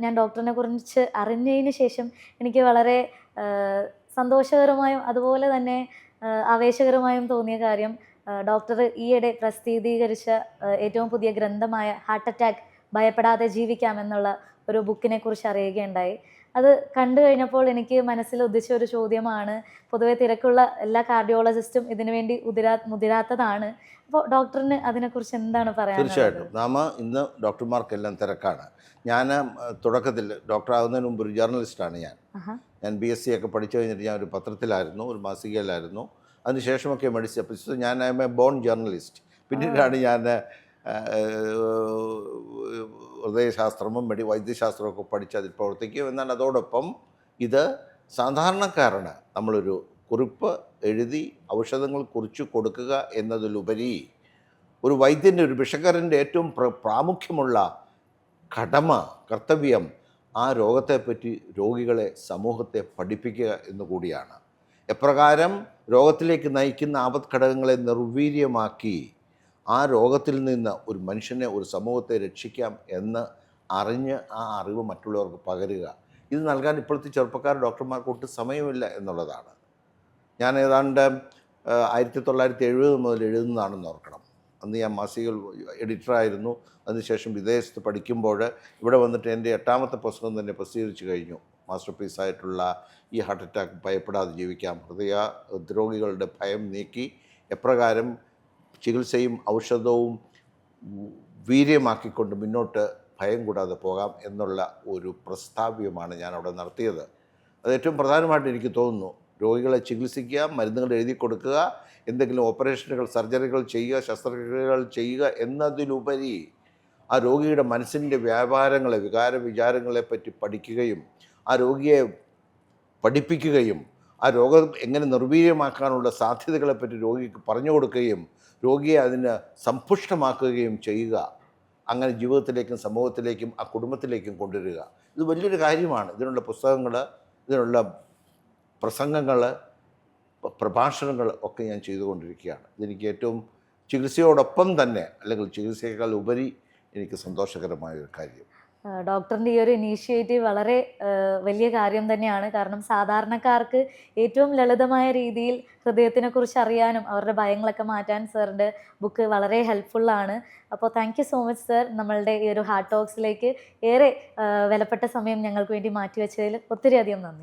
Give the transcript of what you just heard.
ഞാൻ ഡോക്ടറിനെ കുറിച്ച് അറിഞ്ഞതിന് ശേഷം എനിക്ക് വളരെ സന്തോഷകരമായും അതുപോലെ തന്നെ ആവേശകരമായും തോന്നിയ കാര്യം ഡോക്ടർ ഈയിടെ പ്രസിദ്ധീകരിച്ച ഏറ്റവും പുതിയ ഗ്രന്ഥമായ ഹാർട്ട് അറ്റാക്ക് ഭയപ്പെടാതെ ജീവിക്കാമെന്നുള്ള ഒരു ബുക്കിനെ കുറിച്ച് അറിയുകയുണ്ടായി. അത് കണ്ടു കഴിഞ്ഞപ്പോൾ എനിക്ക് മനസ്സിൽ ഉദിച്ച ഒരു ചോദ്യമാണ്. പൊതുവെ തിരക്കുള്ള എല്ലാ കാർഡിയോളജിസ്റ്റും ഇതിനു വേണ്ടി മുതിരാത്തതാണ്. അപ്പോൾ ഡോക്ടറിന് അതിനെക്കുറിച്ച് എന്താണ് പറയാനുള്ളത്? തീർച്ചയായിട്ടും ഇന്ന് ഡോക്ടർമാർക്കെല്ലാം തിരക്കാണ്. ഞാൻ തുടക്കത്തിൽ ഡോക്ടറാകുന്നതിന് മുമ്പ് ഒരു ജേർണലിസ്റ്റാണ് ഞാൻ BSc ഒക്കെ പഠിച്ചു കഴിഞ്ഞിട്ട് ഞാൻ ഒരു പത്രത്തിലായിരുന്നു, ഒരു മാസികയിലായിരുന്നു. അതിനുശേഷമൊക്കെ മെഡിസിൻ ഞാൻ I am a born journalist. പിന്നീടാണ് ഞാൻ ഹൃദയശാസ്ത്രവും വൈദ്യശാസ്ത്രവും ഒക്കെ പഠിച്ച് അതിൽ പ്രവർത്തിക്കും. എന്നാൽ അതോടൊപ്പം ഇത് സാധാരണക്കാരന് നമ്മളൊരു കുറിപ്പ് എഴുതി ഔഷധങ്ങൾ കുറിച്ച് കൊടുക്കുക എന്നതിലുപരി ഒരു വൈദ്യൻ്റെ, ഒരു ഭിഷക്കാരൻ്റെ ഏറ്റവും പ്രാമുഖ്യമുള്ള കർത്തവ്യം ആ രോഗത്തെപ്പറ്റി രോഗികളെ, സമൂഹത്തെ പഠിപ്പിക്കുക എന്നുകൂടിയാണ്. എപ്രകാരം രോഗത്തിലേക്ക് നയിക്കുന്ന ആപത്ഘടകങ്ങളെ നിർവീര്യമാക്കി ആ രോഗത്തിൽ നിന്ന് ഒരു മനുഷ്യനെ, ഒരു സമൂഹത്തെ രക്ഷിക്കാം എന്ന് അറിഞ്ഞ് ആ അറിവ് മറ്റുള്ളവർക്ക് പകരുക. ഇത് നൽകാൻ ഇപ്പോഴത്തെ ഡോക്ടർമാർക്ക് ഒട്ടും സമയമില്ല എന്നുള്ളതാണ്. ഞാൻ ഏതാണ്ട് 1970 മുതൽ എഴുതുന്നതാണെന്ന് ഓർക്കണം. അന്ന് ഞാൻ മാസികകൾ എഡിറ്ററായിരുന്നു. അതിനുശേഷം വിദേശത്ത് പഠിക്കുമ്പോൾ ഇവിടെ വന്നിട്ട് എൻ്റെ 8ാമത്തെ പുസ്തകം തന്നെ പ്രസിദ്ധീകരിച്ചു കഴിഞ്ഞു. മാസ്റ്റർ പീസായിട്ടുള്ള ഈ ഹാർട്ട് അറ്റാക്ക് ഭയപ്പെടാതെ ജീവിക്കാം, ഹൃദയരോഗികളുടെ ഭയം നീക്കി എപ്രകാരം ചികിത്സയും ഔഷധവും വീര്യമാക്കിക്കൊണ്ട് മുന്നോട്ട് ഭയം കൂടാതെ പോകാം എന്നുള്ള ഒരു പ്രസ്താവ്യമാണ് ഞാൻ അവിടെ നടത്തിയത്. അത് ഏറ്റവും പ്രധാനമായിട്ട് എനിക്ക് തോന്നുന്നു. രോഗികളെ ചികിത്സിക്കുക, മരുന്നുകൾ എഴുതി കൊടുക്കുക, എന്തെങ്കിലും ഓപ്പറേഷനുകൾ, സർജറികൾ ചെയ്യുക, ശസ്ത്രക്രിയകൾ ചെയ്യുക എന്നതിലുപരി ആ രോഗിയുടെ മനസ്സിൻ്റെ വ്യാപാരങ്ങളെ, വിചാരങ്ങളെപ്പറ്റി പഠിക്കുകയും ആ രോഗിയെ പഠിപ്പിക്കുകയും ആ രോഗം എങ്ങനെ നിർവീര്യമാക്കാനുള്ള സാധ്യതകളെപ്പറ്റി രോഗിക്ക് പറഞ്ഞു കൊടുക്കുകയും രോഗിയെ അതിന് സമ്പുഷ്ടമാക്കുകയും ചെയ്യുക. അങ്ങനെ ജീവിതത്തിലേക്കും സമൂഹത്തിലേക്കും ആ കുടുംബത്തിലേക്കും കൊണ്ടുവരിക. ഇത് വലിയൊരു കാര്യമാണ്. ഇതിനുള്ള പുസ്തകങ്ങൾ, ഇതിനുള്ള പ്രസംഗങ്ങൾ, പ്രഭാഷണങ്ങൾ ഒക്കെ ഞാൻ ചെയ്തുകൊണ്ടിരിക്കുകയാണ്. ഇതെനിക്ക് ഏറ്റവും ചികിത്സയോടൊപ്പം തന്നെ, അല്ലെങ്കിൽ ചികിത്സയേക്കാൾ ഉപരി എനിക്ക് സന്തോഷകരമായൊരു കാര്യം. ഡോക്ടറിൻ്റെ ഈ ഒരു ഇനീഷ്യേറ്റീവ് വളരെ വലിയ കാര്യം തന്നെയാണ്. കാരണം സാധാരണക്കാർക്ക് ഏറ്റവും ലളിതമായ രീതിയിൽ ഹൃദയത്തിനെക്കുറിച്ച് അറിയാനും അവരുടെ ഭയങ്ങളൊക്കെ മാറ്റാൻ സാറിൻ്റെ ബുക്ക് വളരെ ഹെൽപ്ഫുള്ളാണ്. അപ്പോൾ thank you so much sir. നമ്മളുടെ ഈ ഒരു ഹാർട്ട് ടോക്സിലേക്ക് ഏറെ വിലപ്പെട്ട സമയം ഞങ്ങൾക്ക് വേണ്ടി മാറ്റിവെച്ചതിൽ ഒത്തിരി അധികം നന്ദി.